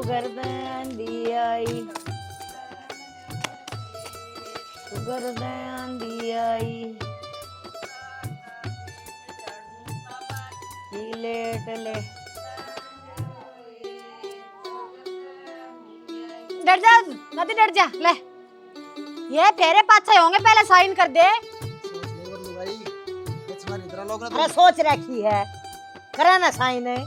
गर्दन आई, गर्दन आई, लेट ले। डर जा, नदी डर जा। ले ये फेरे पाछे होंगे, पहले साइन कर दे। अरे सोच रखी है, करा ना साइन है।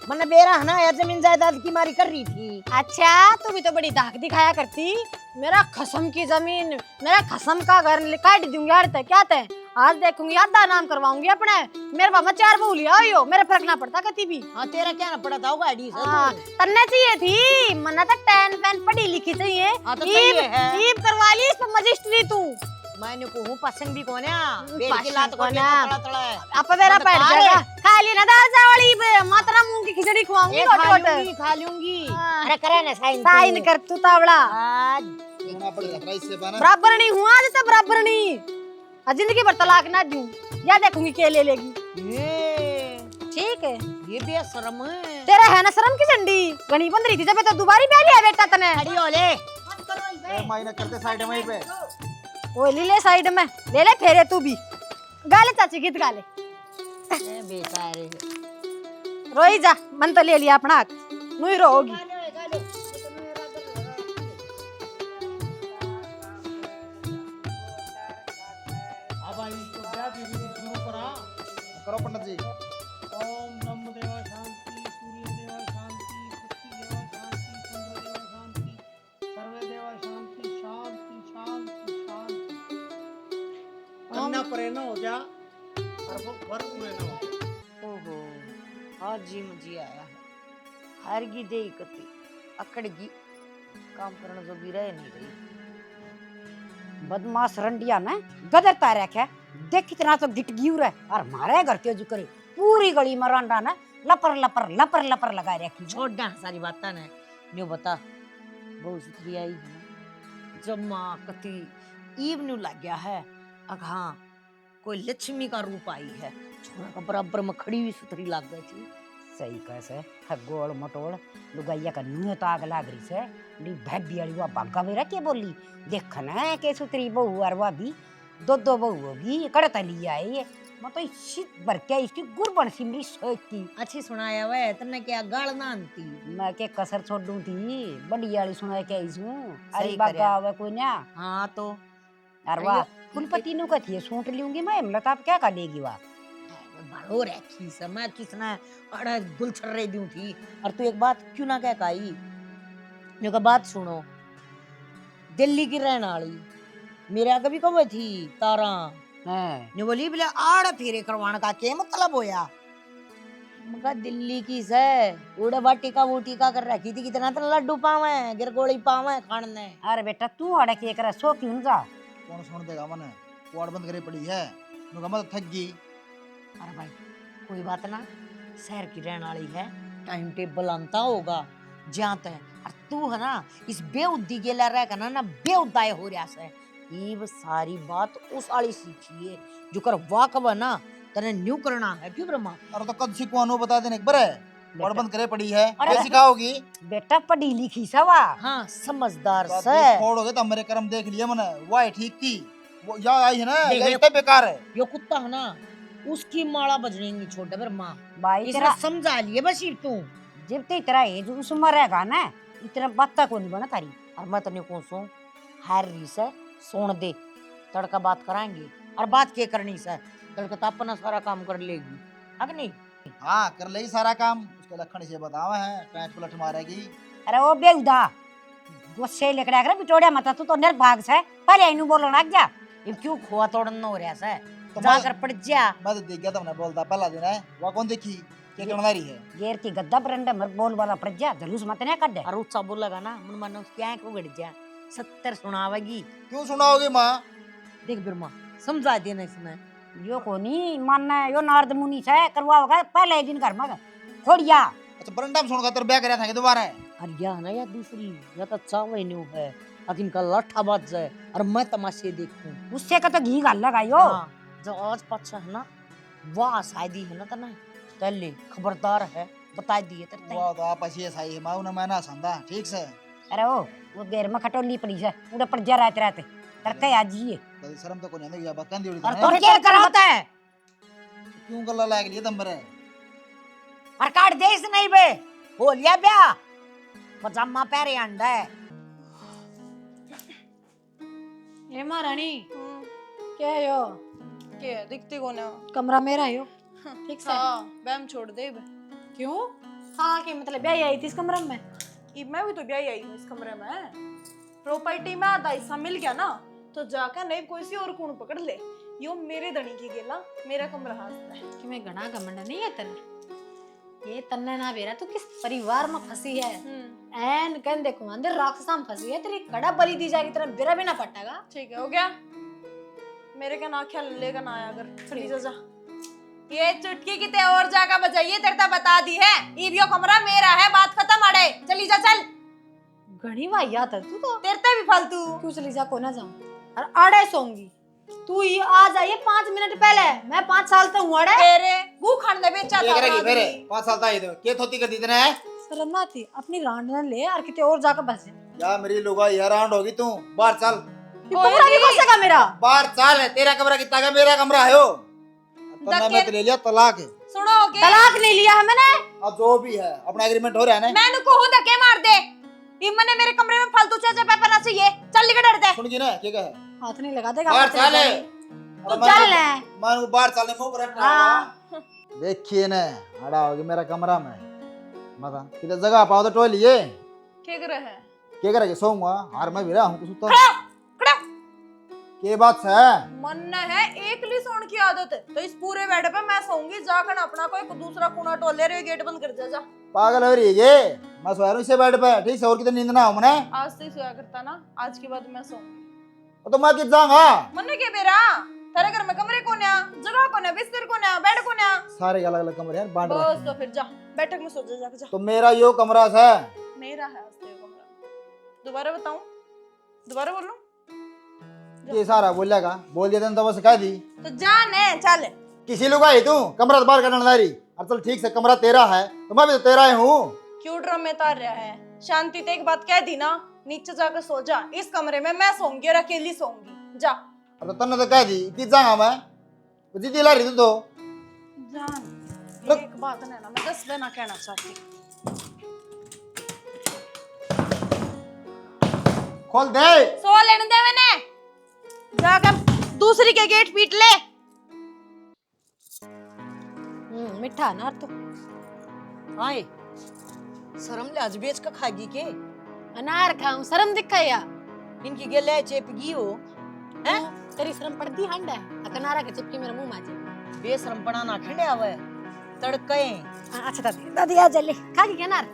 मैंने बेरा है ना यार, जमीन जायदाद की मारी कर रही थी। अच्छा तू भी तो बड़ी धाक दिखाया करती। मेरा खसम की जमीन, मेरा खसम का घर काट दूंगी यार। ते क्या ते आज देखूंगी, आधा नाम करवाऊंगी अपने। मेरे बाबा 4 बहू लिया हो, मेरे फर्क ना पड़ता कती भी। हाँ तेरा क्या ना पड़ा था होगा आईडी से। हाँ तन्ने चाहिए थी, मन्ना तक 10 पेन पढ़ी लिखी चाहिए। हाँ तो सही है। ईब करवा ली इस पर मजिस्ट्री तू। मैंने को हूँ पसंद भी कौन है, बेल की पसंद लात को कौन लेकर है? तड़ा तड़ा है। आप मेरा मतलब पैर खा जाएगा, ले। खा ली ना दाल चावल, मात्रा मूंग की खिचड़ी खवाऊंगी। ये खा लूंगी, खा लूंगी। हाँ। अरे करा ना साइन। साइन कर तू तावड़ा। आज बराबर नहीं हुआ आज तो बराबर नहीं। आज जिंदगी भर तलाक ना दूं, या देखूंगी के ले लेगी। ये ठीक है, ये बेशरम है। तेरा है ना शर्म की झंडी घनी बंद रही थी जब तो दोबारी पहले है बेटा तने। खड़ी हो ले। मायने करते साइड में ही पे। ओ ले साइड में ले ले फेरे तू भी। गाले चाची गीत गाले। ए बेचारे रोई जा, मन तो ले लिया अपना हक, नुई रोगी। करो पंडित जी। ओम ब्रह्म देवा शांति, सूर्य देवा शांति, पृथ्वी देवा शांति, चंद्र देवा शांति, सर्वे देवा शांति, शांति शांति शांति। अन्ना परे न हो जा और वो वर्ग में न हो जा। ओहो आज जी मुझे आया है। हर की दे कती अकड़ की काम करने जो भी रहे नहीं रही। बदमाश रंडिया ने गदरता रखे, देख कितना तो गिट गिर है। और हमारे घर के जो करे पूरी गली में रंडा ने लपर लपर लपर लपर लगा रखी। छोड़ डा सारी बात ने न्यू बता। बहुत सुथरी आई है जम्मा कती ईव न्यू लग गया है। अग हाँ कोई लक्ष्मी का रूप आई है। छोरा का बराबर में खड़ी हुई सुथरी लग गई थी। सही कैसे गोल मटोल लुगाइया का न्यू तो आग लाग रही से ली भैबी वाली वो भागा मेरा के बोली देखना के सुतरी बहू और वो भी दो बहू होगी कड़ता लिया है। मैं तो इसी भर के इसकी गुरबन सिमरी सोचती। अच्छी सुनाया वह तने क्या गाल ना आनती। मैं के कसर छोड़ दूं थी बड़ी वाली सुना के इसू अरे सही बागा करया। वे कोई ना हाँ तो और वाह कुलपति नु कथी सूट लूंगी मैं मतलब आप क्या कर लेगी वाह। बड़ो रखी से मैं किसने अरे गुलछर रही दूं थी। और तू एक बात क्यों ना कह काई मेरे को बात सुनो। दिल्ली की रहने वाली मेरे आगे भी कब थी तारा हैं ने बोली बोले आड़ फेरे करवाने का क्या मतलब होया। मगर दिल्ली की से उड़े बाटिका वोटिका कर रखी थी कितना तो लड्डू पावे गिरगोली पावे खाने। अरे बेटा तू अड़े के करे सो क्यों जा। कौन सुन देगा मने वार्ड बंद करे पड़ी है। नुका मत थक गई। अरे भाई कोई बात ना शहर की रहने वाली है टाइम टेबल आंता होगा जाते है। और तू है ना इस बेउद्दी के ला रह ना बेउदाय हो रहा से। ये सारी बात उस आली सीखी है जो कर वाकब है ना तने न्यू करना है क्यों ब्रह्मा। अरे तो कद सिखवानो बता देने एक बरे वार्ड बंद करे पड़ी है। अरे क्या सिखाओगी? बेटा पढ़ी लिखी सवा हाँ समझदार बात से ये छोड़ोगे तो मेरे कर्म देख लिया मने वाह ठीक की वो या आई है ना देख ये ले। इतना बेकार है। यो कुत्ता है ना उसकी माला बजनेगी छोटे ब्रह्मा भाई इसने तेरा समझा लिए बशीर तू। जब ते तेरा एज उस उम्र रहेगा ना इतना बत्ता को नहीं बना तारी। और मैं तने कौन सो हैरी से सुन दे तड़का बात कराएंगे और बात के करनी से तड़का तो अपना सारा काम कर लेगी अग नहीं। हाँ कर ले सारा काम उसके लखन से बतावा है पैंच पलट मारेगी। अरे ओ बेउदा गुस्से लेकर आकर बिटोड़िया मत तू तो निर्भाग से पहले इनु बोलो ना जा। ये क्यों खोआ तोड़ना हो रहा है तो जाकर पड़ जा। मैं तो देख गया तुमने बोलता पहला दिन है वो कौन देखी क्या करना रही है। गेर की गद्दा बरंडे मर बोल वाला पड़ जा जलूस मत ने कर दे। और उत्सा बोलेगा ना मन मन उसकी आंख उगड़ जा 70 सुनावेगी। क्यों सुनाओगे माँ? देख ब्रह्मा समझा देना इसने यो कोनी मानना यो नारद मुनि से करवाओगा पहले दिन घर में खोड़िया। अच्छा बरंडा में सुनकर तेरे ब्याह कराया था कि दोबारा है। अरे या ना या दूसरी या तो चावे न्यू है अकिन का लाठा बाज जाए और मैं तमाशे देखूं। उससे का तो घी गाल लगायो। हाँ, जो आज पच्चा है ना वाह शादी है ना तना तल्ले खबरदार है बता दिए तेरे वो तो आप ऐसी सही है माऊ ना मैं ना संदा ठीक से अरे वो गेर में खटोली पड़ी है उड़े पड़ जा रहते रहते करके आज ही तो शर्म तो कोनी आंदी या बात कंदी उड़ी और तो तो क्या कराता है क्यों गल्ला लाग लिए दम रे और काट दे इस नहीं बे हो लिया ब्या पजामा पहरे अंडा है हे महारानी क्या है यो के दिखती कौन है कमरा मेरा है यो ठीक से हाँ बैम छोड़ दे बे। क्यों हाँ के मतलब ब्याह आई थी इस कमरे में ई मैं भी तो ब्याह आई हूँ इस कमरे में प्रॉपर्टी में आधा हिस्सा मिल गया ना तो जाकर नहीं कोई सी और कौन पकड़ ले यो मेरे धनी की गेला मेरा कमरा हाथ है कि मैं घना घमंड नहीं है तेरे ये तन्ने ना बेरा तू किस परिवार में फंसी है एन कन देखो अंदर राक्षसा में फंसी है तेरी कड़ा बलि दी जाएगी तेरा बेरा भी ना पटेगा ठीक है हो गया मेरे का ना ख्याल लेगा ना आया अगर चली जा जा ये चुटकी की ते और जाकर बजाइए तेरे तो बता दी है ईवियो कमरा मेरा है बात खत्म अड़े चली जा चल घनी वाहियात है तू तो तेरे ते भी फालतू क्यों चली जा को ना जाऊं और आड़े सोऊंगी तू ये आ जाइए 5 मिनट पहले मैं 5 साल तक हूँ अड़े तेरे गू खाने बेचा ये था करेगी आदमी। मेरे 5 साल ताई तो के थोती कर दी तने शर्म ना थी अपनी रांड न ले और किते और जाकर बस जा या मेरी लुगा हैरान होगी तू बाहर चल ये कमरा नहीं बसेगा मेरा बाहर चल है तेरा कमरा कितना का मेरा कमरा है हो तन्ना मैं ले लिया तलाक है सुनो के तलाक नहीं लिया है मैंने अब जो भी है अपना एग्रीमेंट हो रहा है ना मैंने को हो धक्के मार दे इमन ने मेरे कमरे में फालतू चेचे पेपर ना चाहिए चल निकल डर दे सुन की ना क्या कहे हाथ नहीं लगा देगा बाहर चल है तू चल ले मैं उनको बाहर चलने मुंह पर हाँ। देखिए ना हड़ा होगी मेरा कमरा में मता किधर जगह पाओ तो टोलिए क्या कर रहा है क्या करेंगे सोऊंगा हार मैं भी रहा हूं कुछ तो खड़ा खड़ा के बात है मन है एकली सोने की आदत है तो इस पूरे बेड पे मैं सोऊंगी जाकर अपना कोई दूसरा कोना टोले रे गेट बंद कर दे जा पागल हो रही है ये मैं सोया रहा हूं इसे बेड पे ठीक से और कितनी नींद ना हो मने आज से ही सोया करता ना आज के बाद मैं सोऊंगी तो मैं कित जाऊंगा मन के बेरा तेरे घर में कमरे कोने जगह कोने बिस्तर कोने बेड कोने सारे अलग अलग कमरे हैं बांट बस रखे तो फिर जा बैठक में सो जा जा तो मेरा यो कमरा है मेरा है आज तेरा कमरा दोबारा बताऊं दोबारा बोलूं ये सारा बोलेगा बोल दिया तो बस कह दी तो जाने चल किसी लोग आई तू कमरा तो बाहर करने दारी अब चल ठीक से कमरा तेरा है तो मैं भी तो तेरा ही हूँ क्यों ड्रम में तार रहा है शांति ते एक बात कह दी ना नीचे जाकर सो जा इस कमरे में मैं सोऊंगी और अकेली सोऊंगी जा अब तो तन्ने तो कह दी कि जाऊंगा मैं तो जीती ला रही तू तो जान एक बात है ना मैं 10 बार ना कहना चाहती खोल दे सो लेने दे मैंने जाकर दूसरी के गेट पीट ले मिठा ना तू आए शर्म लाज बेच का खागी के अनार खाऊं शर्म दिखाया इनकी गेले चेपगी हो हैं तेरी शर्म पड़ती हंड है अकनारा के चिपकी मेरे मुंह माजी बेशरम पना ना खंडे आवे तड़के अच्छा दादी आ जल्दी खा के अनार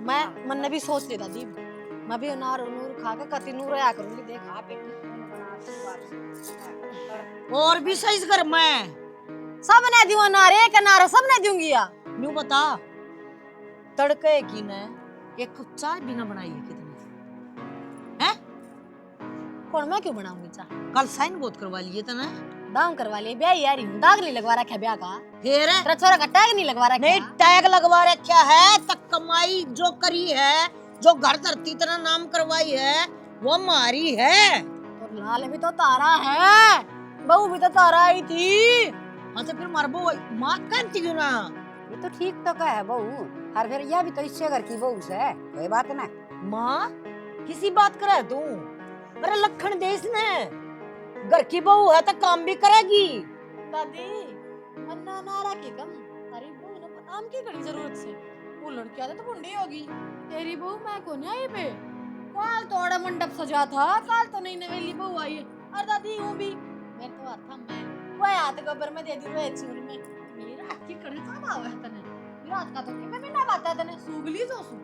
मैं मन ने भी सोच ली दादी मैं भी अनार नूर खा के कति नूर आया करूंगी देख आप और भी सही कर मैं सब ने दियो अनार एक अनार सब ने दूंगी या न्यू बता तड़के की ने एक चाय भी ना बनाई है कितने हैं कौन मैं क्यों बनाऊंगी चाह कल साइन बहुत करवा लिए तने दाम करवा लिए ब्याह यार हूं दाग नहीं लगवा रखा ब्याह का फिर तेरा छोरा का टैग नहीं लगवा रखा नहीं टैग लगवा रखा है तक कमाई जो करी है जो घर धरती तरह नाम करवाई है वो हमारी है और लाल भी तो तारा है बहू भी तो तारा आई थी हाँ तो फिर मार बहू माँ कहती क्यों ना ये तो ठीक तो कहे बहू हर फिर यह भी तो इससे घर की बहू से कोई बात ना माँ किसी बात करे तू अरे लखन देश ने घर की बहू है तो काम भी करेगी दादी मन्ना नारा की कम तारी बहू ने नाम की घड़ी जरूरत से वो लड़की आते तो बुंडी होगी तेरी बहू मैं को नहीं आई पे काल तो बड़ा मंडप सजा था काल तो नहीं नवेली बहू आई है और दादी हूँ भी मैं तो आता मैं वो हाथ गोबर में दे दी वो चूर में मेरा हाथ की कड़ी का भाव है तने मेरा हाथ का तो के मैं ना बात है तने सूगली जो सू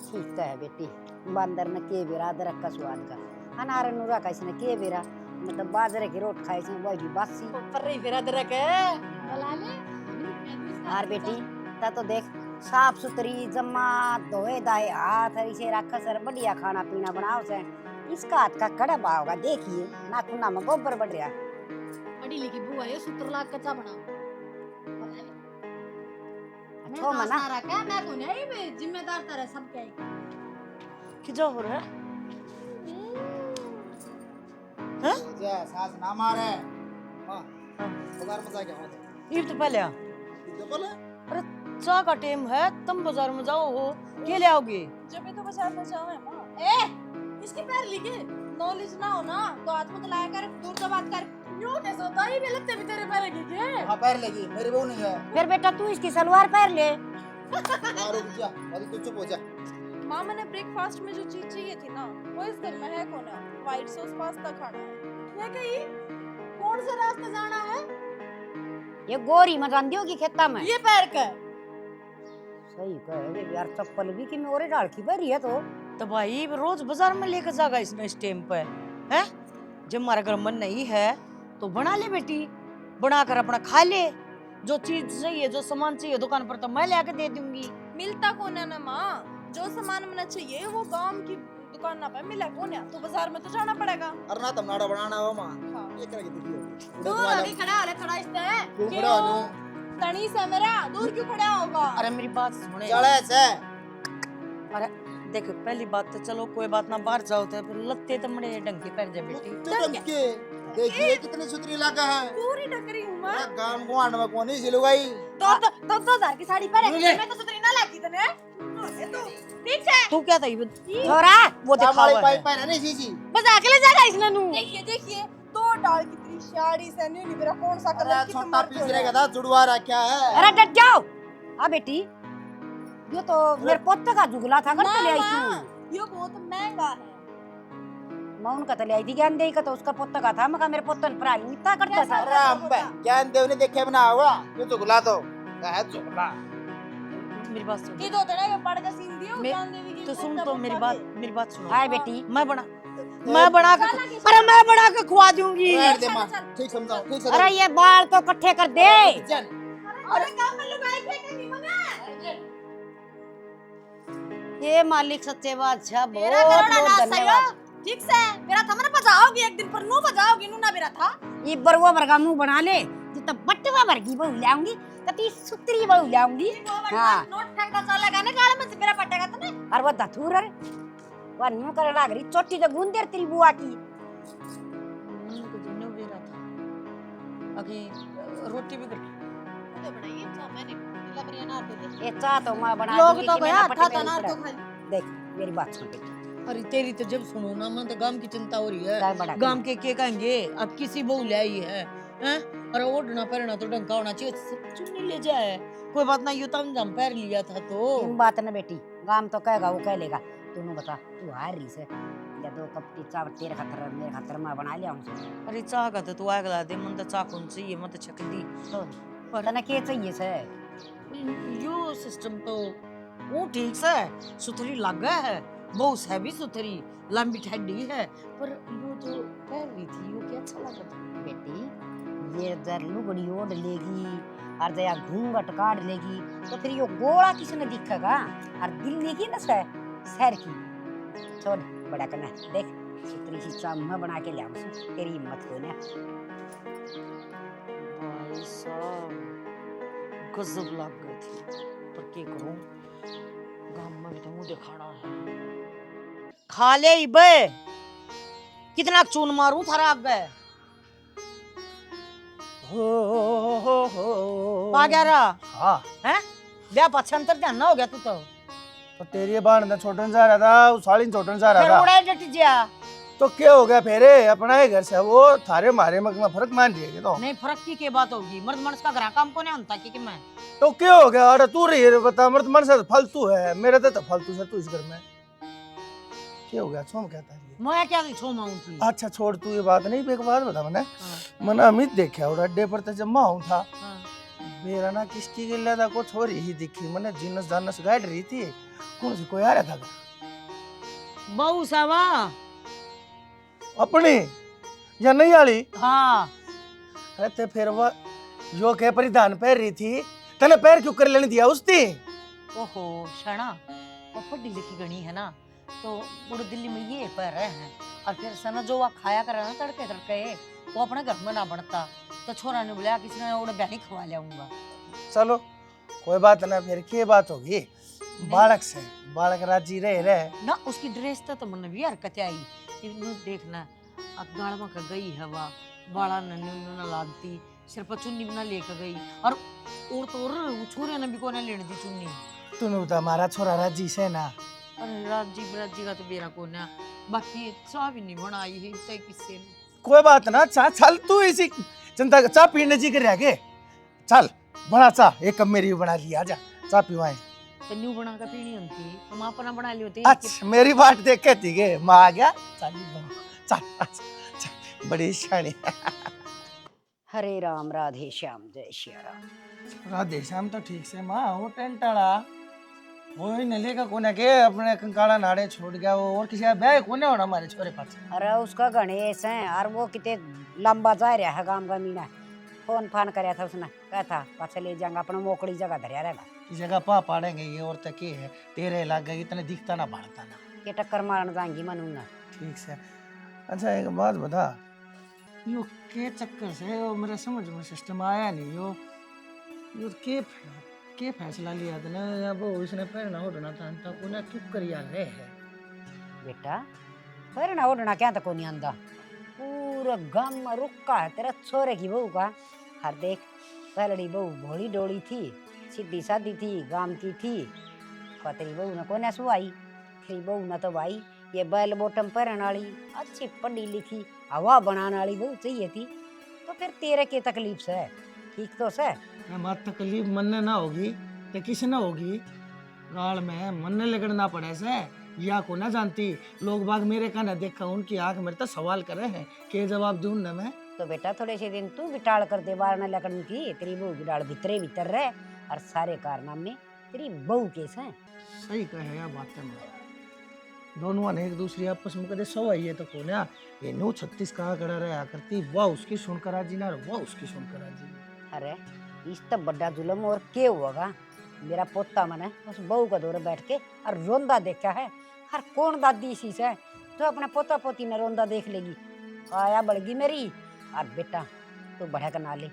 ठीक तो है बेटी बंदर ने के बेरा अदरक का स्वाद का अनार नूरा का इसने के बेरा मतलब बाजरे की रोट खाई इसने वही बासी पर रही फिर अदरक है बला ले और बेटी ता तो देख साफ सुथरी जम्मा धोए दाए हाथ इसे रखा सर बढ़िया खाना पीना बनाओ से इसका हाथ का कड़वा होगा देखिए नाखूना में गोबर बढ़ रहा पढ़ी लिखी बुआ ये 70 लाख कच्चा बनाओ मैं छो मना तारा क्या मैं को नहीं बे जिम्मेदार तारा सब के कि जो हो रहा है जा सास ना मारे हां बाजार में जाके आओ ये तो पहले आ। जो बोले अरे चाय का टाइम है, तुम बाजार में जाओ हो, क्या ले आओगे? जब भी तो बाजार में जाओ है माँ। ए इसकी पैर लिखे नॉलेज ना हो ना तो हाथ में लाया कर, दूर से बात कर। यूं कैसे होता है ये लगते भी तेरे पैर के हां पैर लगी मेरी बहू नहीं है फिर बेटा तू इसकी सलवार पहन ले। आ रुक जा अरे तू चुप हो जा माँ मैंने ब्रेकफास्ट में जो चीज चाहिए थी ना वो इस घर में है कौन है? व्हाइट सॉस पास्ता खाना है। ये कहीं कौन से रास्ते जाना है ये गोरी मत आंदियों की खेता में ये पैर का सही कहे यार, चप्पल भी कि मोरे डाल की भरी है तो भाई रोज बाजार में लेकर जाएगा इसमें इस टाइम पे है? जब हमारा घर मन नहीं है तो बना ले बेटी, बनाकर अपना खा ले। जो चीज चाहिए, जो सामान चाहिए दुकान पर तो मैं लेके दे दूंगी। मिलता कौन है ना माँ? जो सामान मिलना चाहिए वो गांव की दुकान ना पे मिला कौन है? तो बाजार में तो जाना पड़ेगा। अरे ना तुम नाड़ा बनाना हो मां हाँ। ये करके देखियो दूर अभी खड़ा हाले खड़ा इसते क्यों खड़ा हो तनी से मेरा दूर क्यों खड़ा होगा? अरे मेरी बात सुने। चले से अरे देखो पहली बात तो चलो कोई बात ना, बाहर जाओ तो फिर लत्ते तो मड़े ढंग के पैर जा बेटी। तू टंके देखिए कितनी सुथरी लगा है पूरी टकरी हूँ मैं। पूरा गांव गुआंड में कोनी सिलवाई तो 2000 की साड़ी पहने मैं तो सुतरी ना लागी तने ठीक है तू क्या था ये? छोरा वो हमारी दिखावा पाई है। पाई नहीं सीसी बजा के ले जाएगा इसने नू देखिए देखिए दो डाल की तेरी शाड़ी से नहीं मेरा कौन सा कलर अरे की छोटा तुम्हारे पीस को रहेगा था जुड़वा रखा है अरे डट जाओ। हाँ बेटी ये तो मेरे पोते का जुगला था, कर ले आई तू। ये बहुत महंगा है। मैं उनका तो ले आई थी ज्ञान दे का, तो उसका पोता का था। मैं कहा मेरे पोता ने प्राणी इतना करता था। अरे हम ज्ञान देव ने देखे बना हुआ ये चुगला तो है चुगला मेरी बात सुन। ये तो होता है ना ये पढ़ के सीन दियो मैं- ज्ञान देवी की तो सुन कुत्ता तो कुत्ता मेरी बात सुनो। हाय बेटी मैं बना के अरे मैं बना के खुआ दूंगी। बैठ दे मां ठीक समझाओ ठीक से अरे ये बाल तो इकट्ठे कर दे। जन अरे काम में लुगाई फेंकेगी मने ये मालिक सच्चे बादशाह मेरा बहुत करोड़ा बहुत ना धन्यवाद। सही ठीक से मेरा था मैंने बजाओगी एक दिन पर नू बजाओगी नू ना मेरा था ये बरवा वर्गा मुंह बना ले, जितना बटवा वर्गी बहू लाऊंगी कती सुतरी बहू लाऊंगी। हाँ। नोट फेंकता चलेगा ना गाल में से मेरा पटेगा तने और वो धथुर रे वो न्यू करे लाग रही चोटी तो गुंदेर तेरी बुआ की। को जिन्नो भी रहा था अभी रोटी भी कर तो बनाइए तो मैंने लग रही है ना दे ये चाह तो मैं बना लोग दूंगी तो कि गया मेरा था पट्टी ना पे तो उतरा। खाली देख मेरी बात सुन बेटी, अरे तेरी तो जब सुनो ना मन तो गांव की चिंता हो रही है। गाय बड़ा गांव के कहेंगे अब किसी बहू ले आई है हैं? अरे ओढ़ना पहनना तो ढंग का होना चाहिए, सब चुन्नी ले जाए कोई बात ना। यूं तो हम पैर लिया था तो इन बात न बेटी, गाम तो कहेगा वो कह लेगा। तू बता तू हार रही से या दो कप चावल तेरे खातर मेरे खातर मैं बना लिया उनसे। अरे चाह का तो तू आगला दे मन तो चाह कौन चाहिए मत छक दी। तो तने के चाहिए से यो सिस्टम तो वो ठीक से सुथरी लगा है, बहुत है भी सुथरी लंबी ठंडी है, पर यो जो पहन रही थी यो क्या अच्छा लगा था बेटी। ये जर लुगड़ी ओढ़ लेगी और जया घूंघट काट लेगी तो फिर यो गोला किसने दिखेगा। और दिल्ली की ना शहर की छोड़ बड़ा करना। देख सुतरी सी चाम मैं बना के लिया तेरी हिम्मत हो ना। भाई साहब गजब लग गई थी, पर क्या करूं गांव में भी तो मुझे खाना है। खा ले बे कितना चून मारूं थारा आगे हो पा गया रहा हाँ हैं? ब्याह पछंतर ध्यान ना हो गया तू तो तेरी बाण छोटन जा रहा था उस साली छोटन जा फिर रहा था उड़ाई डट जा। तो क्या हो गया फेरे अपना ही घर से वो थारे मारे में फर्क मान दिए तो नहीं फर्क की क्या बात होगी, मर्द मर्द का घर काम को नहीं होता कि मैं तो क्या हो गया। अरे तू रही है बता मर्द मन से फालतू है मेरे तो फालतू से तू इस घर में क्या हो गया सोम कहता है मैं क्या छोमाऊं थी। अच्छा छोड़ तू ये बात नहीं एक बात बता मैंने अमित देखा और अड्डे पर तो जब मैं आऊँ था मेरा ना किसकी गिल्ला था को छोरी ही दिखी मैंने जिनस जानस गाड़ रही थी कौन सी कोई आ रहा था बहु सावा अपनी या नहीं आली। हाँ अरे ते फिर वो जो के परिधान पहन रही थी तने पैर क्यों कर लेने दिया उसने। ओहो शना वो पढ़ी लिखी गणी है ना तो पूरे दिल्ली में ये पह रहे हैं और फिर सना जो वह खाया कर ना तड़के तड़के वो अपने घर में ना बनता तो छोरा ने बोला किसी ने उन्हें बहनी खवा लियाऊंगा। चलो कोई बात ना, फिर क्या बात होगी, बालक से बालक राजी रहे ना उसकी ड्रेस तो मन भी हरकत आई इन्हों देखना गाड़ में का गई हवा बाड़ा न लादती सिर पर चुन्नी बना लेकर गई और तो और छोरे ने भी कोने लेने दी चुन्नी। तूने तो हमारा छोरा राजी से ना। अरे राजी का तो बेरा कोना बाकी चाह भी नहीं बनाई है इतना किससे ने। कोई बात ना, चा चल तू इसी चिंता चा पीने जी कर रह चल बड़ा चा एक कप मेरी भी बना लिया, जा चा पिवाए। तो न्यू बना कर पीनी होती हम अपना बना ली होती। अच्छा मेरी बात देख के थी के माँ आ गया, चल चल बड़ी शानी। हरे राम राधे श्याम जय श्या राम। राधे श्याम तो ठीक से माँ, वो टेंटाड़ा वो ही नले का कोने के अपने कंकाड़ा नाड़े छोड़ गया वो, और किसी का ब्याह कोने होना हमारे छोरे पास। अरे उसका गणेश है और वो कितने लंबा जा रहा है गांव का मीना, फोन फान कराया था उसने, कहा था पाछे ले जाऊंगा अपना मोकड़ी जगह धरिया रहेगा। इस जगह पा पाड़ेंगे ये, और तक ये है तेरे इलाके इतने दिखता ना बढ़ता ना, ये टक्कर मारने जाएंगी मनूंगा। ठीक से। अच्छा एक बात बता, यो के चक्कर से यो मेरे समझ में सिस्टम आया नहीं, यो के फैसला लिया था ना, या वो इसने पहना उड़ना था तो कोने क्यों करिया रहे है। बेटा पर ना उड़ना क्या तो कोनी आंदा, पूरा गांव में रुका है तेरा छोरे की बहू का। हर देख पहलड़ी बहू भोली डोली थी, सीधी सादी थी, गांव की थी, तेरी बहू ने कोने सुआई, तेरी बहू ने तो भाई ये बैल बॉटम पहनने वाली अच्छी पढ़ी लिखी हवा बनाने वाली बहू चाहिए थी, तो फिर तेरे की तकलीफ से ठीक तो से। मत तकलीफ मन ना होगी तो किस न होगी, गाल में मन लगना पड़े से या को ना जानती, लोग बाग मेरे का ना देखा उनकी आंख मेरे तो सवाल करे हैं के जवाब दूं ना मैं। तो बेटा थोड़े से दिन तू भी टाल कर दे बार न लकड़न की, तेरी बहू की डाल भीतरे भीतर रहे और सारे कारनामे तेरी बहू केस हैं। सही कहे यार बातें में, दोनों ने एक दूसरी आपस में कदे सवाई है तो कौन है ये नो 36 कहा कड़ा रहा करती, वाह उसकी सुनकर राजी ना, वाह उसकी सुनकर राजी। अरे इस तब बड़ा जुलम और क्या हुआ, मेरा पोता मन है उस बहू का दौरे बैठ के और रोंदा देखा है, हर कौन दादी इसी से तो अपना पोता पोती ने रोंदा देख लेगी, आया बढ़गी मेरी। और बेटा तू बढ़ा कर ना ले,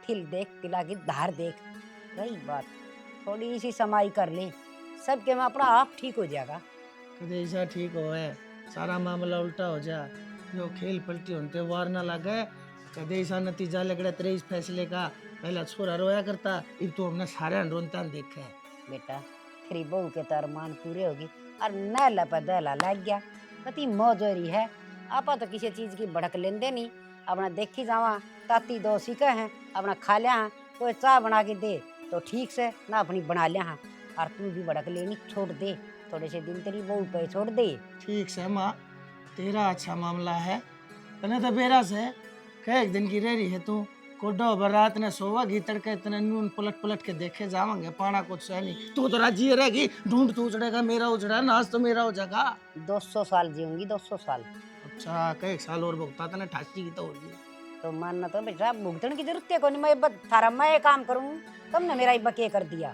थिल देख तिला की धार देख, रही बात थोड़ी सी समाई कर ले, सबके में अपना आप ठीक हो जाएगा। कदे ऐसा ठीक हो है सारा मामला उल्टा हो जा, जो खेल पलटी होते वार ना लगे, कदे ऐसा नतीजा लगड़ा तेरे इस फैसले का, पहला छोरा रोया करता अब तो हमने सारे रोनता देखा है। बेटा तेरी बहू के तो अरमान पूरे होगी और नैला पे दहला लग गया, कति मौजूरी है, आपा तो किसी चीज की भड़क लेंदे नहीं, अपना देखी जावा ताती दो सीखे हैं अपना खा लिया, कोई चाय बना के दे तो ठीक से ना अपनी बना लिया, और तू भी भड़क लेनी छोड़ दे, थोड़े से दिन तेरी बहू पे छोड़ दे। ठीक से माँ, तेरा अच्छा मामला है, तने तो बेरा से कह एक दिन की रह रही है तू, कोडो बरात ने सोवा घी तड़के इतने नून पलट पलट के देखे जावांगे, पाना कुछ सह नहीं, तू तो राजी रहेगी, ढूंढ तू उजड़ेगा मेरा उजड़ा, नाच तो मेरा हो जाएगा। 200 साल जीऊंगी 200 साल। अच्छा कई साल और भुगता तने 88 की तो होगी। तो मानना तो बेटा भुगतन की जरूरत है कोनी, मैं थारा मैं काम करूँ तुमने मेरा इब्बा के कर दिया।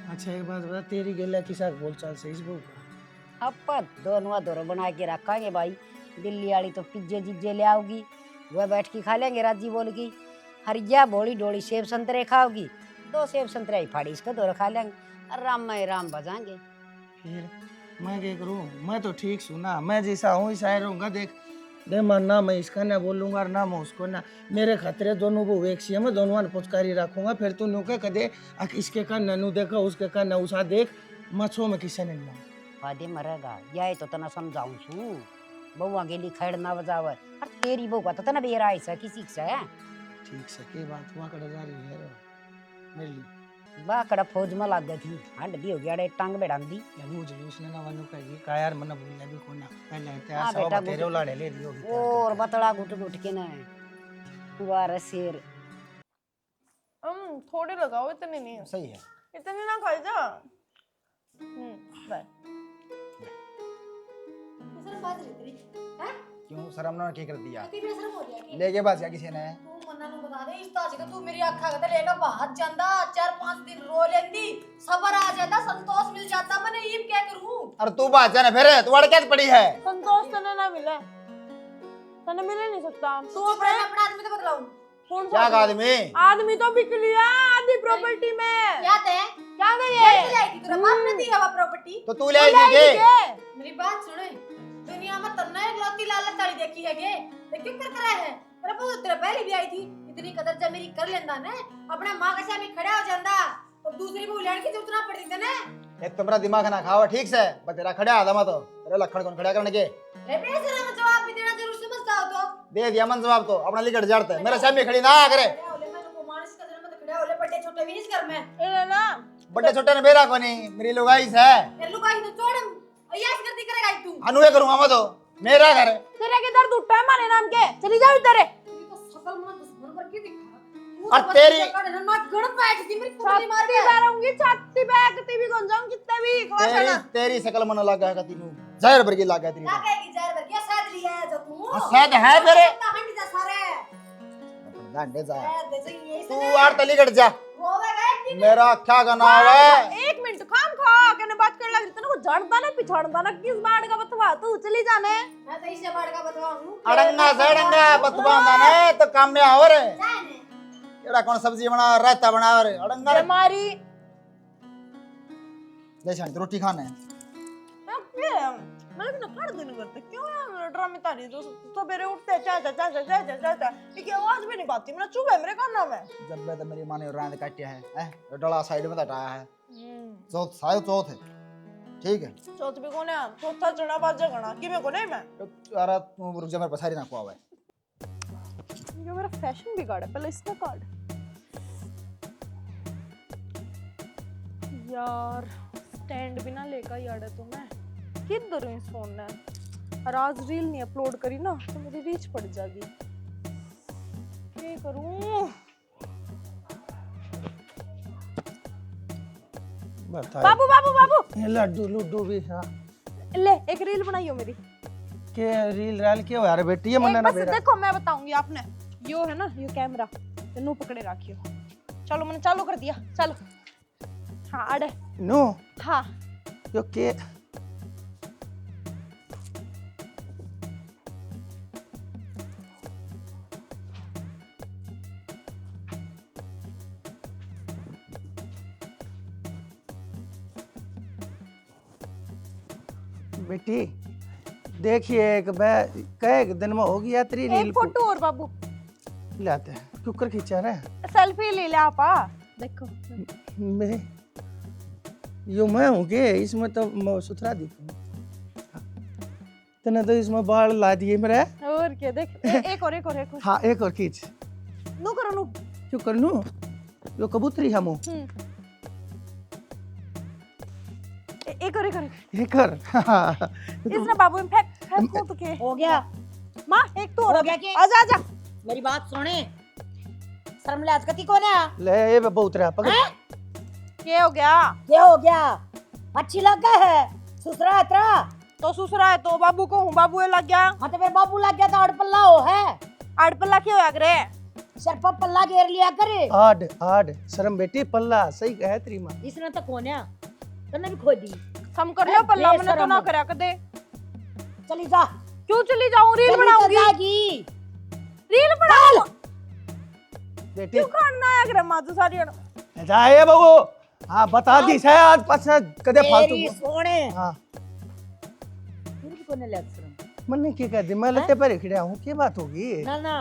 अच्छा एक बात बता, तेरी गेला किसा बोल चाल से इस बहू का? अब दोनों दोनों बना के रखेंगे भाई, दिल्ली वाली तो पिज्जे जिज्जे ले आओगी, वह बैठ के खा लेंगे राजी बोल की, हरिया बोली डोली सेब संतरे खाओगी, 2 सेब संतरे ही फाड़ी इसका दो खा लेंगे और राम में राम बजाएंगे। फिर मैं क्या करूँ, मैं तो ठीक सुना, मैं जैसा हूँ ऐसा ही रहूँगा, देख दे मन ना मैं इसका ना बोलूँगा और ना मैं उसको ना, मेरे खतरे दोनों को एक सी है, मैं दोनों ने पुचकारी रखूँगा, फिर तू नु के कदे इसके का ननू देखा उसके का नौसा देख, मछो में किसे नहीं मांग वादे मरेगा यही तो तना समझाऊं छू, बउआ गेली खैड़ ना बजावे और तेरी बहू का तो तना बेरा ऐसा किसी से है। ठीक से के बात हुआ कर जा रही है मेरे लिए, बा कड़ा फौज में लग गई थी, हंड दी हो गया रे टांग बेड़ान दी। या वो जो उसने ना वनु कही का यार मन भूल भी कोना पहले हाँ तैयार बेटा, सब तेरे लाड़े ले लियो और बतड़ा गुट गुट के ना वार शेर। थोड़े लगाओ, इतने नहीं, सही है। इतने ना खाई जा। बाय। क्यों शर्म ना क्या कर दिया, बेशरम हो गया कि लेके बात या किसी ने, तू मन्ना नु बता दे इस ताज का, तू मेरी अखा का लेगा बाहर ਜਾਂਦਾ 4-5 दिन रो लेंदी, सबर आ जाता, संतोष मिल जाता, मैंने ये क्या करूं। अरे तू बात जाना फिर तू अड़ क्या पड़ी है, संतोष तने ना मिले, तने मिले नहीं सकता, तू चुप रह, मैं अपना आदमी तो बदलाऊं। कौन क्या सा आदमी? आदमी तो बिक लिया आधी प्रॉपर्टी में। क्या थे क्या गई कैसे लाएगी तेरा बाप ने दी है वो प्रॉपर्टी? तो तू ले आएगी के? मेरी बात सुने, दुनिया में तन्ना एक लौती लालच वाली देखी है गे, तो क्यों कर रहा है? तेरा बहुत तेरा पहले भी आई थी, इतनी कदर जब मेरी कर लेंदा ने, अपने मां के सामने खड़ा हो जांदा, और दूसरी बहू लेने की जरूरत ना पड़ती थे ने। एक तुम्हारा दिमाग ना खावा ठीक से, बस तेरा खड़ा आदम तो तेरे लखड़ कौन खड़ा करने के? रे बेसरा में जवाब भी देना जरूर समझता हो तो। दे दिया मन जवाब तो अपना लिकड़ जाड़ता है मेरे सामने खड़ी ना करे। खड़ा होले मैंने को मानस का जन्म तो खड़ा होले बड़े छोटे भी इस घर में। ये ना बड़े छोटे ने मेरा कोनी मेरी लुगाई से तेरे लुगाई तो छोड़, अयास करती करेगा तू। अनुए करूंगा मैं तो मेरा घर है। तेरे के दर्द उठा है माने नाम के, चली जाओ इधर। तेरी तो शकल में दुश्मन पर की दिखा। और तेरी ना गण बैठ दी मेरी कुंडली मार छाती के। मारूंगी, छाती बैठती भी गंजाऊं कितने भी तेरी तेरी शकल मन लगा है तीनू जहर भर के लगा तेरी क्या कहेगी जहर भर क्या साथ लिया है जो तू? शायद है मेरे हंडी जा सारे। डांडे जा दे चाहिए तू आर तली कट जा रोवेगा एक दिन। मेरा क्या गाना है? एक मिनट खाम खा के बात करने लगी, तेरे को झड़ता ना पिछड़ता ना, किस बाड़ का बतवा तू चली जाने। मैं तो इसे बाड़ का बतवाऊं। अड़ंगा सड़ंगा बतवा दाने तो काम में आओ रे। जाने। केड़ा कौन सब्जी बना रायता बना रे अड़ंगा रे। हमारी ले शान रोटी खाने है। मैं ना कर दिन करते क्यों यार ड्रामे तारी जो सवेरे उठते चाचा चाचा चाचा चाचा ये आवाज भी नहीं पाती, मेरा चुप है मेरे कान में। जब मैं तो मेरी माँ ने रांद काटिया है डला साइड में हटाया है चौथ सायो चौथ है ठीक है। चौथ भी कोने चौथा चढ़ा बाजा गणा कि मैं कोने में यार तू रुक जा मेरे पसारी ना को आवे। ये मेरा फैशन बिगाड़ा पहले इसका कार्ड यार स्टैंड भी ना लेकर यार तो मैं किधर हूँ इस फोन ने, और आज रील नहीं अपलोड करी ना तो मेरी रीच पड़ जाएगी, क्या करूँ? बाबू बाबू बाबू ये लड्डू लुड्डू भी हाँ ले एक रील बनाइयो मेरी। के रील राल क्यों यार बेटी ये मन्ना एक ना बस बेरा देखो मैं बताऊंगी आपने, यो है ना यो कैमरा नू पकड़े रखियो। चलो मैंने चालू कर दिया, चलो हाँ अड़े नो हाँ यो के बेटी देखिए एक कई दिन में होगी या तेरी रील एक फोटो और बाबू लाते हैं कुकर खींचा रहे सेल्फी ले ले आपा देखो। मैं यो मैं हूँ के इसमें तो मैं सुथरा दिखूं तने तो इसमें बाल ला दिए मेरे। और क्या देख एक और एक और एक और हाँ एक और खींच नू करो नू क्यों कर लूं यो कबूतरी हम एक और एक और ये कर इसने बाबू में फेंक को तो के हो गया माँ एक तो और हो गया कि? आजा आजा मेरी बात सुने शर्म लाज कती को ना ले ये बहुत रहा पकड़ क्या हो गया? ये हो गया अच्छी लग गया है ससुरा इतना तो ससुरा है तो बाबू को हूँ बाबू ये लग गया। हाँ तो फिर बाबू लग गया तो अड़पल्ला हो है अड़पल्ला क्यों लग रहे? सर पर पल्ला घेर लिया करे आड आड शर्म बेटी पल्ला सही कहे तेरी माँ इसने तो कोन्या तने भी खो दी हम कर लो पल्ला मैंने तो बेशरम ना हो। करा कर दे। चली जा क्यों चली जाऊं? रील चली तो बनाऊंगी जाएगी रील बनाऊं बेटी क्यों खाना है अगर माँ तो सारी जाए बाबू हाँ बता दी है आज पास कदे फालतू तेरी सोने हाँ फिर भी कोने लग शर्म मैंने क्या कह दी मैं लते पर खड़ा हूँ क्या बात होगी ना ना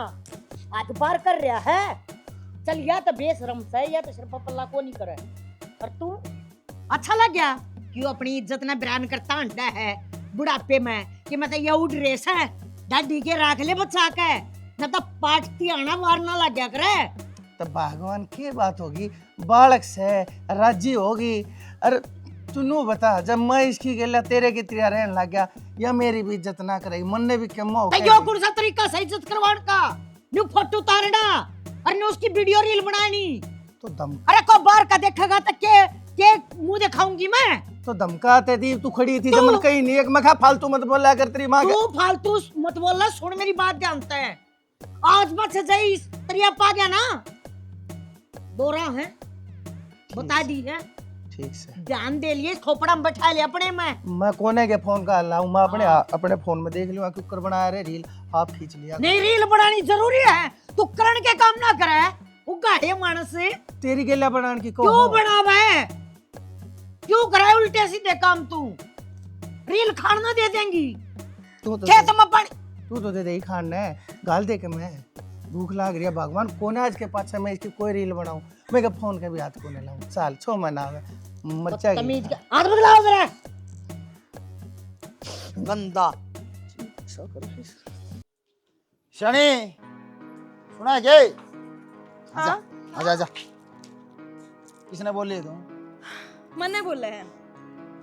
आज बार कर रहा है चल या तो बेशरम से या तो सिर्फ पल्ला को नहीं करे और तू अच्छा लग गया क्यों अपनी इज्जत ना बयान करता हंडा है बुढ़ापे में कि मतलब ये उड़ रेस है दादी के राख ले बचा के न तो पाटती आना मारना लग गया करे तो भगवान की बात होगी बालक से राजी होगी। अरे तू बता जब मैं इसकी गेला तेरे की त्रिया रहने लग गया या मेरी भी इज्जत ना करेगी मन ने भी कम हो तो यो कौन सा तरीका से इज्जत करवाने का न्यू फोटो उतारना और न्यू उसकी वीडियो रील बनानी तो दम अरे को बार का देखेगा तो के मुंह दिखाऊंगी मैं तो धमकाते थी तू खड़ी थी जब मन कहीं नहीं एक मखा फालतू मत बोला कर तेरी माँ तू फालतू मत बोलना सुन मेरी बात जानता है आज बस जाई तरिया पा गया ना दोरा है बता दी है ठीक से ध्यान दे लिए खोपड़ा में बैठा ले अपने में मैं कोने के फोन का लाऊं मैं अपने अपने फोन में देख लूंगा क्यों कर बनाया रे रील आप खींच लिया। नहीं रील बनानी जरूरी है, तू करण के काम ना करे, वो गाढ़े मानस से तेरी गेला बनाने की को क्यों बनावा है, क्यों कराए उल्टे सीधे काम तू, रील खाना दे देंगी तू तो खेत में पानी। तू तो दे दे खान ने गाल दे के मैं भूख लाग रही है भगवान कोने आज के पाछे मैं इसकी कोई रील बनाऊं, मैं के फोन के भी हाथ कोने लाऊं, साल 6 महीना है मच्छा तमीज का हाथ बदलाओ जरा, गंदा। शनि सुना है क्या? आजा हाँ? आजा आजा। किसने बोली तू? मैंने बोला है,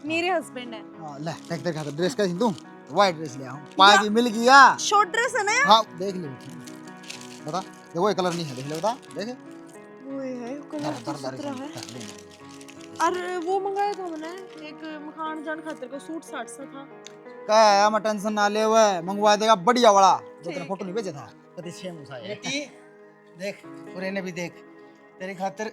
मेरे हस्बैंड है। हाँ ले देख देख खातर ड्रेस कैसी तू? व्हाइट ड्रेस ले आऊं, पाए भी मिल गया। शॉर्ट ड्रेस है ना? हाँ देख ले बता, देखो ये कलर नहीं है, देख ले बता देख। ओए है कलर तो दर दर सुथरा है। दर और वो मंगाया था मैंने एक मकान जान खातिर का सूट साट सा था। क्या है, मैं टेंशन ना ले हुए मंगवा देगा बढ़िया वाला, जो तेरा फोटो नहीं भेजा था कति सेम उसा है। बेटी देख पूरे ने भी देख तेरी खातिर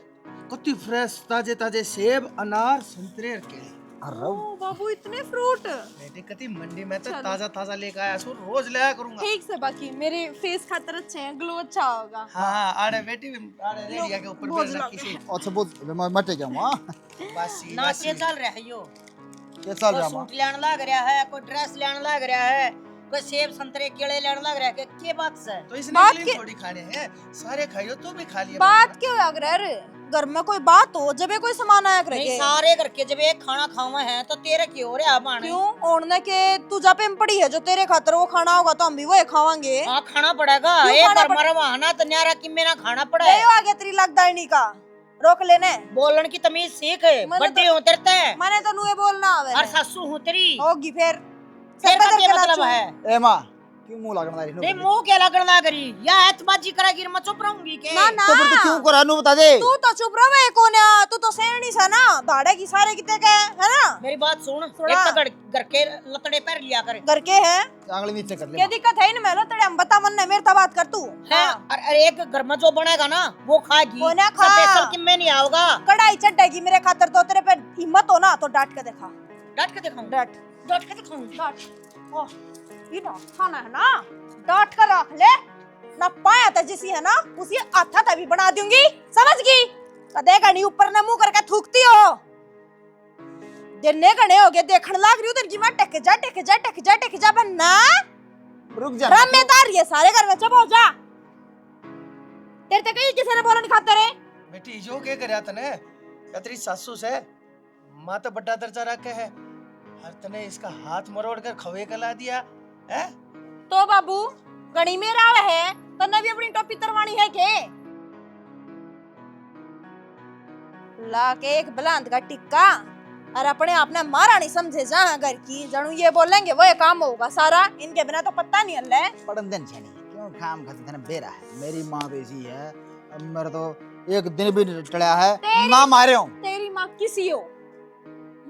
कितनी फ्रेश ताजे ताजे सेब अनार संतरे और केले। अरे ओ बाबू इतने फ्रूट। बेटी कति मंडी में तो ताजा ताजा लेके आया सो, रोज लाया करूंगा। ठीक से बाकी मेरे फेस खातिर अच्छे हैं, ग्लो अच्छा होगा। हाँ आड़े बेटी आड़े रेडिया के ऊपर बहुत बेल लगे। अच्छा किसी बहुत मैं मटे गया वहां। बासी ना बासी के चल रहा है यो, ये चल कोई रहा सूट लेने लग रहा है, कोई ड्रेस लेने लग रहा है, कोई सेब संतरे केले लेने लग रहा है, के बात से तो इसने बात क्लीन के- थोड़ी खाने हैं, सारे खाइयो तो भी खा लिया। बात क्यों लग रहा है? घर में कोई बात हो जब ये कोई सामान आया नहीं करेगे। सारे करके जब एक खाना खावा है तो तेरे क्यों हो रहा बाण? क्यों ओढ़ने के तू जा पे पड़ी है जो तेरे खातिर वो खाना होगा तो हम भी वही खावांगे। हाँ खाना पड़ेगा, क्यों एक खाना बार मरवा ना तो न्यारा कि मेरा खाना पड़ा है। ले आगे तेरी लगदारनी का रोक लेने। बोलन की तमीज सीख, मैंने बड्डे तो- हो तेरते मैंने तो नुए बोलना आवे और सासू हूँ तेरी, होगी फिर फिर का बदल क्या के मतलब नाचूं। है? ए मां क्यों मुंह लगना रही? नहीं मुंह क्या लगना करी या एतबाजी करेगी, मैं चुप रहूंगी के? ना ना तो फिर तू क्यों करा नु बता दे। तू तो चुप रहे कोन्या, तू तो सेरनी सा ना दाड़े की सारे कितने के है ना। मेरी बात सुन, सुना। एक तो घर के लतड़े पैर लिया कर घर के है आंगली नीचे कर ले। क्या दिक्कत है इनमें? लो तेरे हम बता मन ने मेरे तो बात कर तू। है और एक घर में जो बनेगा ना वो खाएगी, वो ना खा। स्पेशल कि मैं नहीं आओगा। कढ़ाई चढ़ेगी मेरे खातिर तो तेरे पे हिम्मत हो ना तो डांट के दिखा। डांट के दिखाऊं? डांट डांट के दिखाऊं? डांट ओ ये ना खाना है ना डांट कर रख ले ना, पाया था जिसी है ना उसी आथा तभी बना दूंगी, समझ गई? कदेगा नहीं ऊपर ने मुंह करके थूकती हो। देने गणे हो गए देखने लाग रही उधर की मैं टेक जा टेक जा टेक जा टेक जा बनना रुक जा। रमेदार ये सारे घर में चुप हो जा। तेरे तक ही किसी ने बोला नहीं खाता रे। बेटी जो के करया तने या तेरी सासू से मां तो बड़ा दर्जा रखे है, हर तने इसका हाथ मरोड़ कर खवे कला दिया है। तो बाबू गणी में राव है तो भी अपनी टोपी तरवानी है के ला के एक बुलंद का टिक्का और अपने आप ने मारा नहीं समझे जा घर की जानू ये बोलेंगे वो ये काम होगा सारा, इनके बिना तो पता नहीं हल्ले। पढ़न देन छनी क्यों काम करते थे बेरा है। मेरी मां तो ऐसी है, अब मेरा तो एक दिन भी नहीं टळया है ना मारे हूं। तेरी माँ किसी हो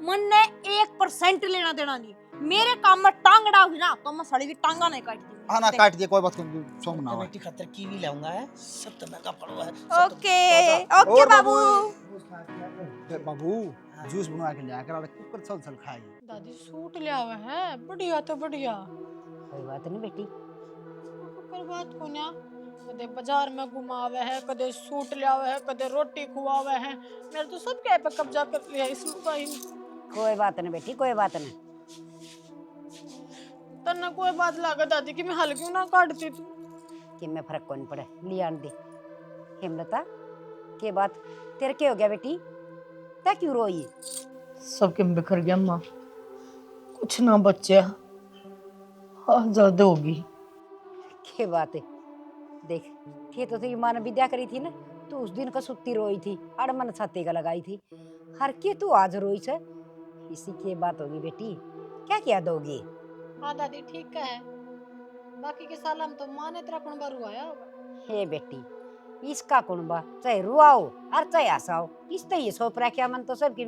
मन ने 1% लेना देना नहीं, मेरे काम में टांग डाली ना तो मैं सड़ी की टांगा नहीं काट दी। हाँ ना काट दिया कोई बात नहीं, सोम ना हो। बेटी खातिर कीवी लाऊंगा है, सब तो मैं का पड़वा है। ओके ओके और बाबू। बाबू जूस बनवा के लिया कर कुकर चल चल खाई। दादी सूट ले आवे है बढ़िया तो बढ़िया। कोई बात नहीं बेटी, पर बात को ना कदे बाजार में घुमावे है, कदे सूट ले आवे है, कदे रोटी खुआवे है, मेरे तो सब क्या पे कब्जा कर लिया इस लुगाई ने। कोई बात नहीं बेटी, कोई बात नहीं। तन्ना कोई बात लागा दादी कि मैं हल क्यों ना काटती तू। कि मैं फर्क कौन पड़े लिया दे। हेमलता के बात तेरे के हो गया बेटी, क्या क्यों रोई? सबके बिखर गया माँ, कुछ ना बच्चा, हाँ ज्यादा होगी। के बात है देख, ये तो तेरी माँ ने विद्या करी थी ना, तू उस दिन का सुत्ती रोई थी, अड़मन छाते का लगाई थी, हर के तू आज रोई से, इसी की बात होगी बेटी, क्या क्या दोगी? हाँ दादी ठीक है, बाकी के साल हम तो माँ ने तेरा कुंबा रुआया होगा। हे बेटी, इसका कुंबा चाहे रुआओ और चाहे हंसाओ, इस तो ये सोच रहा क्या मन तो सब की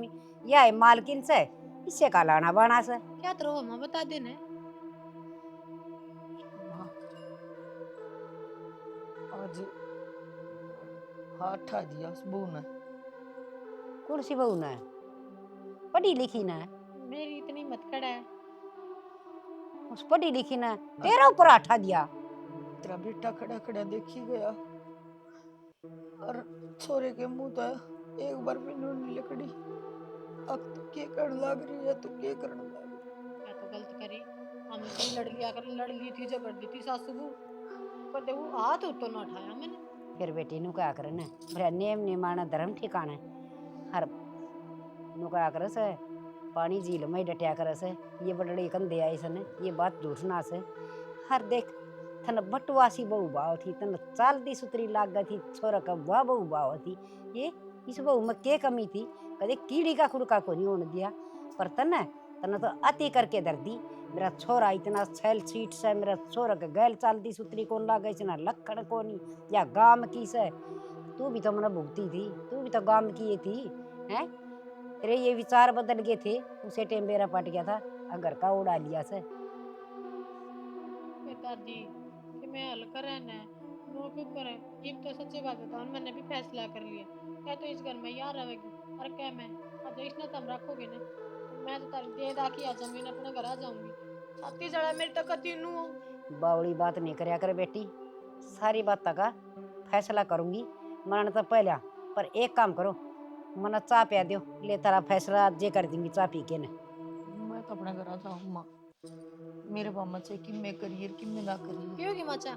यह है मालकिन से, इससे का लाना बाना से। क्या तो हम बता देने। आज हाथ दिया उस बहू ने। कौन सी बहू ना है? पढ़ी लिखी ना है? मेरी इतनी मत कड़ा है। उस पढ़ी लिखी ना तेरा ऊपर आठा दिया। तेरा बेटा खड़ा खड़ा देखी गया और छोरे के मुंह तो एक बार भी नून नहीं लकड़ी। अब तो के करने लग रही है, तू के करने लग रही। मैं तो गलत करी, हमने तो लड़ ली थी, झगड़ दी थी सासू बहू, पर देखो हाथ तो ना उठाया मैंने। फिर बेटी नु क्या करना, मेरा नेम निमाना धर्म ठिकाना हर नु क्या करे से पानी झील में डटिया करे से ये बड़ड़ी कंधे आई सन ये बात झूठना से हर देख थन बटवासी बहु भाव थी तन चालती सुतरी लाग थी छोरा का वाह बहु भाव थी ये इस बहु में के कमी थी कदे कीड़ी का कुड़का को नहीं होने दिया पर तन तो अति करके दर दी मेरा छोरा इतना छैल सीट से मेरा छोरा के गैल चालती सुतरी कौन लागे ना लखड़ कोनी या गाम की से तू भी तो मना भुगती थी तू भी तो गाम की ये थी हैं तेरे ये विचार बदल गए थे उसे टाइम मेरा पट गया था अगर का उड़ा लिया से दादी कि मैं हल करे न वो क्यों करे ये तो सच्ची बात बताऊं मैंने भी फैसला कर लिया क्या तो इस घर में यार रहेगी और क्या मैं आज इसने तुम रखोगे ना मैं तो तारी दे दा की आज जमीन अपने घर आ जाऊंगी छाती जड़ा मेरी तो कती नू बावड़ी बात नहीं करया कर बेटी सारी बात का फैसला करूंगी मरने तो पहले पर एक काम करो मना चाह पिया दो ले तारा फैसला जे कर दूंगी चाह पी के न मैं तो अपने घर आ जाऊँ माँ, मेरे मामा से कि मैं करियर कि मैं ना करियर। क्यों की मचा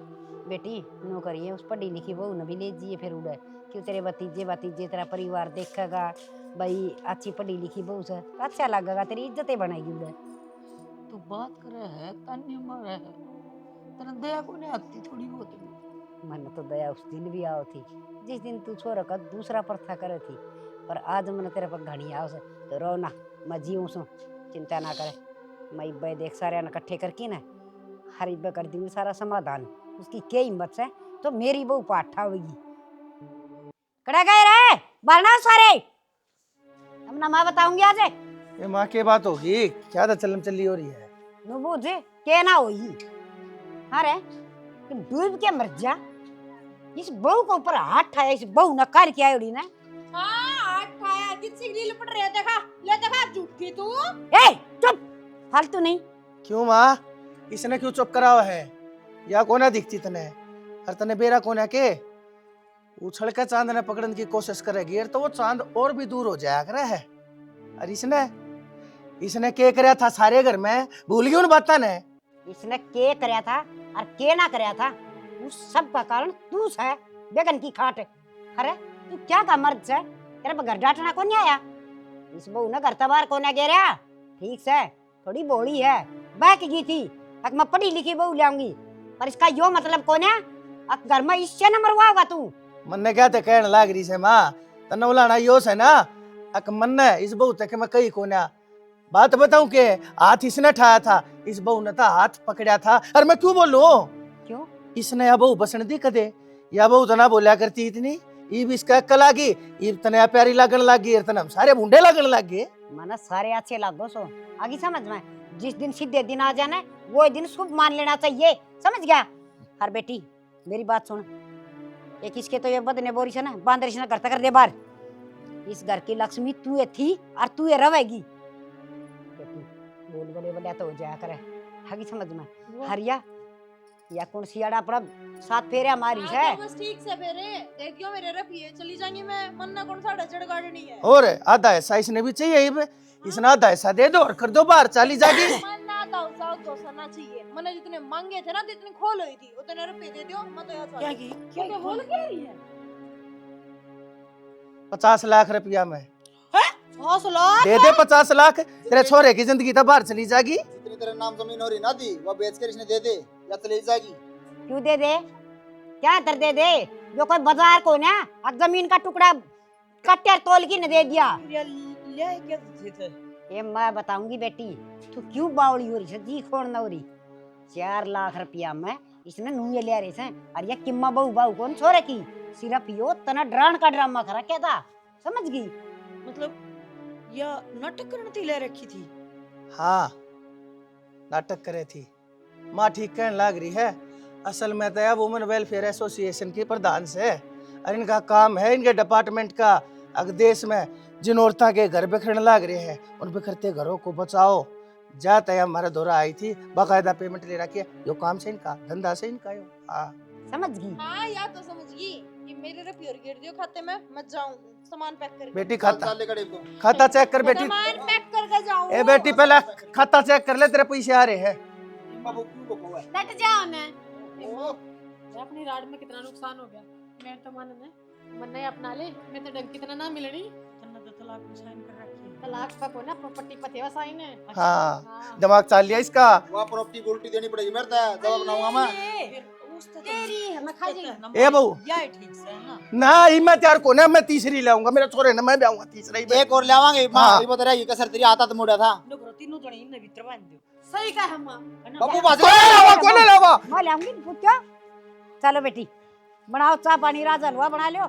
बेटी नो करिए उस पढ़ी लिखी बहू न भी ले जिए फिर उड़े क्यों तेरे भतीजे तेरा परिवार देखेगा भाई अच्छी पढ़ी लिखी बहू से अच्छा लगेगा तेरी इज्जतें बनाएगी उड़े तू बात करे है तान्य मारे है तेरा दया को नहीं आती थोड़ी बहुत भी। मन तो दया उस दिन भी आओ थी जिस दिन तू छोरा का दूसरा प्रथा करे थी पर आज मन तेरे पर घनी आओ से तो रो ना मैं जीऊँ सो चिंता ना करे मैं इब्बे देख सारे न इकट्ठे करके ना हर इब्बे कर दूंगी सारा समाधान उसकी क्या हिम्मत से तो मेरी बहू पाठा होगी कड़ा गए रे बालना सारे हम ना माँ बताऊंगी आज ये माँ की बात होगी क्या तो चलम चली हो रही है नु बूझे के ना होगी हाँ रे तुम डूब के मर जा इस बहू के ऊपर हाथ ठाया इस बहू न कर के आई ना हाँ आठ खाया किसी लील पड़ रहे देखा ले देखा झूठी तू ए चुप फालतू नहीं क्यों माँ इसने क्यों चुप करा हुआ है या कोना दिखती तने हर तने बेरा कोना के उछल के चांद ने पकड़ने की कोशिश करेगी तो वो चांद और भी दूर हो जाया करे है और इसने के करया था सारे घर में भूल गई उन बातों ने इसने के करया था और के ना करया था उस सब का कारण तू है बेगन की खाट अरे तू क्या का मर्द है तेरे पर घर डांटना कौन नहीं आया इस बहू ने घर तबार को ना गिरा ठीक से थोड़ी बोली है बैठ गई थी अब मैं पढ़ी लिखी बहू लाऊंगी पर इसका यो मतलब कौन है अब घर में इससे न मरवाओगा तू मन ने क्या ते कहने लाग रही से माँ तन्ने उलाना यो से ना अक मन ने इस बहू तक मैं कही कोना बात बताऊं के हाथ इसने ठाया था इस बहू ने था हाथ पकड़ा था और मैं क्यों बोलूं क्यों इसने या बहू बसने दी कदे या बहू तना बोलिया करती इतनी ईब इसका अक्कल आ गई ईब तने प्यारी लगन लग गई तने हम सारे भूंडे लगन लग गए मना सारे अच्छे लागो सो आगे समझ में जिस दिन सीधे दिन आ जाना वो दिन शुभ मान लेना चाहिए समझ गया हर बेटी मेरी बात सुन एक इसके तो ये बदने बोरी से ना बांदर से ना करता कर दे बार इस घर की लक्ष्मी तू ये थी और तू ये रहेगी बेटी बोल बड़े बड़े तो हो जाया करे आगे समझ में हरिया या कौन सियाड़ा पर साथ फेरे हमारी है बस ठीक से फेरे देखियो मेरे रफिए चली जाएंगी मैं मन ना कौन सा डचड़ गाड़नी है और आधा ऐसा इसने भी चाहिए ईब इसने आधा ऐसा दे दो और कर दो बाहर चाली जागी मन ना दाऊ जाओ तो सना चाहिए मैंने जितने मांगे थे ना जितनी खोल हुई थी उतने रुपए दे दियो मैं तो यहाँ क्या की क्या क्या बोल के रही है 50 लाख रुपया में 100 लाख दे दे 50 लाख तेरे छोरे की जिंदगी तो बाहर चली जागी जितनी तेरे नाम जमीन हो रही ना दी वो बेच कर इसने दे दे या चली जाएगी क्यों दे दे क्या दर दे दे जो कोई बाजार को ना अब जमीन का टुकड़ा कट्टर तोल की न दे दिया ले क्या थे ये मैं बताऊंगी बेटी तू क्यों बावड़ी हो रही है जी खोड़ न हो रही 4 लाख रुपया में इसने नूये ले रहे हैं और ये किम्मा बहू बहू कौन छोरे की सिर्फ यो तना डरान का ड्रामा खरा क्या था समझ गई मतलब या नाटक करने ती ले रखी थी। हाँ नाटक करे थी माँ ठीक कहने लग रही है असल में तो वुमेन वेलफेयर एसोसिएशन की प्रधान से और इनका काम है इनके डिपार्टमेंट का अगर देश में जिन औरतों के घर बिखरने लग रहे हैं उन बिखरते घरों को बचाओ जाता है हमारा दौरा आई थी, बाकायदा पेमेंट ले रखी है, यो काम से इनका, धंधा से इनका यो। हाँ समझ गई। हाँ या तो समझ गई कि मेरे रुपये और गिर दियो खाते में, मत जाऊं सामान पैक करके। बेटी साल खाता साल लेकर इनको। खाता चेक कर बेटी। सामान पैक करके जाऊं। ए बेटी पहले खाता चेक कर ले, तेरे पैसे आ रहे हैं। बाबू क्यों को हुआ है? लट जाओ ने ओ, अपनी राड में कितना नुकसान हो गया। मैं तो मन नहीं अपना ले, मैं तो डंग कितना ना मिलनी तन्ने तो तलाक में साइन कर रखी है। तलाक का को ना प्रॉपर्टी पतेवा साइन है। हाँ दिमाग चाल लिया इसका। वहाँ प्रॉपर्टी को उल्टी देनी पड़ेगी मेरे तो जवाब बनाऊंगा मैं। फिर उस तो तेरी है, मैं खा जाऊंगी। ए बहू या ठीक से है ना। ना ही मैं त्यार को ना, मैं तीसरी लाऊंगा, मेरा छोरे ना, मैं भी आऊंगा तीसरा ही। एक और ले आवांगे माँ, हाँ। ये बता रही कसर तेरी आता तो मुड़ा था। नुकरो तीनों जने इनने भीतर बांध दो सही कहा हम। है ना। बाबू बात कौन लावा मैं लाऊंगी पुत्या। चलो बेटी बनाओ चाय पानी, राजा हलवा बना लो।